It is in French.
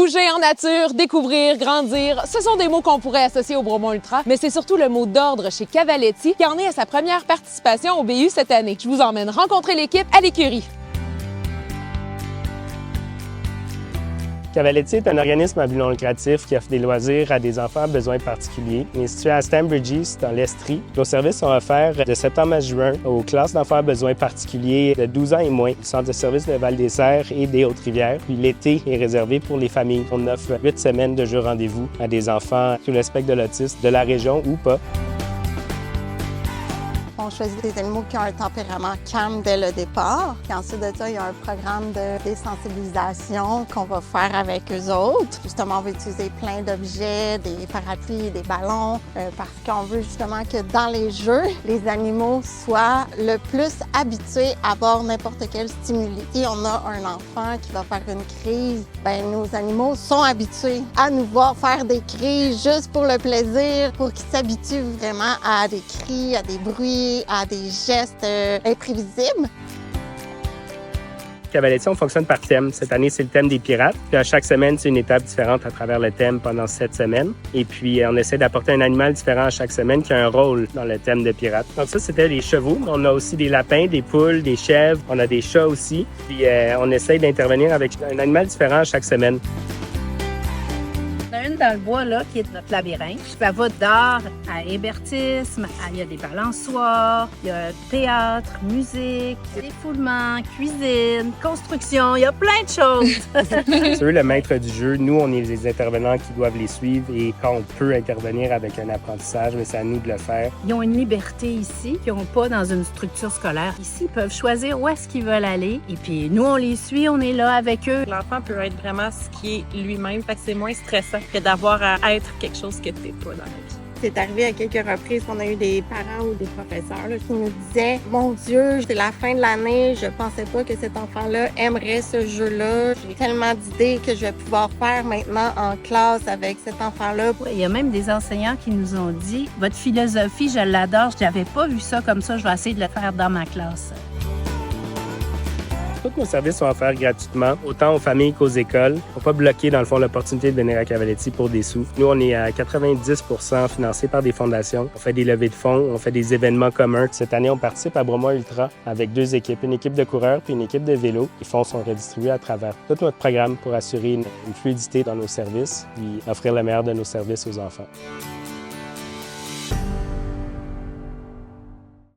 Bouger en nature, découvrir, grandir, ce sont des mots qu'on pourrait associer au Bromont Ultra, mais c'est surtout le mot d'ordre chez Cavaletti qui en est à sa première participation au BU cette année. Je vous emmène rencontrer l'équipe à l'écurie. Cavaletti est un organisme à but non lucratif qui offre des loisirs à des enfants à besoins particuliers. Il est situé à Stanbridges, dans l'Estrie. Nos services sont offerts de septembre à juin aux classes d'enfants à besoins particuliers de 12 ans et moins du Centre de services de Val-des-Serres et des Hautes-Rivières. Puis l'été est réservé pour les familles. On offre 8 semaines de jeux rendez-vous à des enfants sous le spectre de l'autisme de la région ou pas. On choisit des animaux qui ont un tempérament calme dès le départ. Puis ensuite de ça, il y a un programme de désensibilisation qu'on va faire avec eux autres. Justement, on va utiliser plein d'objets, des parapluies, des ballons, parce qu'on veut justement que dans les jeux, les animaux soient le plus habitués à voir n'importe quel stimuli. Si on a un enfant qui va faire une crise, bien, nos animaux sont habitués à nous voir faire des crises juste pour le plaisir, pour qu'ils s'habituent vraiment à des cris, à des bruits, à des gestes imprévisibles. Cavaletti, on fonctionne par thème. Cette année, c'est le thème des pirates. Puis à chaque semaine, c'est une étape différente à travers le thème pendant 7 semaines. Et puis, on essaie d'apporter un animal différent à chaque semaine qui a un rôle dans le thème de pirates. Donc ça, c'était les chevaux. On a aussi des lapins, des poules, des chèvres. On a des chats aussi. Puis, on essaie d'intervenir avec un animal différent à chaque semaine. Il y en a une dans le bois, là, qui est notre labyrinthe. Ça va d'art à hébertisme, il y a des balançoires, il y a théâtre, musique, défoulement, cuisine, construction, il y a plein de choses. C'est eux le maître du jeu. Nous, on est les intervenants qui doivent les suivre et quand on peut intervenir avec un apprentissage, c'est à nous de le faire. Ils ont une liberté ici qu'ils n'ont pas dans une structure scolaire. Ici, ils peuvent choisir où est-ce qu'ils veulent aller. Et puis, nous, on les suit, on est là avec eux. L'enfant peut être vraiment ce qui est lui-même, fait que c'est moins stressant que d'avoir à être quelque chose que t'es pas dans la vie. C'est arrivé à quelques reprises qu'on a eu des parents ou des professeurs là, qui nous disaient « Mon Dieu, c'est la fin de l'année, je pensais pas que cet enfant-là aimerait ce jeu-là. J'ai tellement d'idées que je vais pouvoir faire maintenant en classe avec cet enfant-là. » Il y a même des enseignants qui nous ont dit « Votre philosophie, je l'adore, je n'avais pas vu ça comme ça, je vais essayer de le faire dans ma classe. » Tous nos services sont offerts gratuitement, autant aux familles qu'aux écoles. On ne pas bloquer, dans le fond, l'opportunité de venir à Cavaletti pour des sous. Nous, on est à 90% financés par des fondations. On fait des levées de fonds, on fait des événements communs. Cette année, on participe à Bromont Ultra avec 2 équipes, une équipe de coureurs puis une équipe de vélo. Les fonds sont redistribués à travers tout notre programme pour assurer une fluidité dans nos services et offrir le meilleur de nos services aux enfants.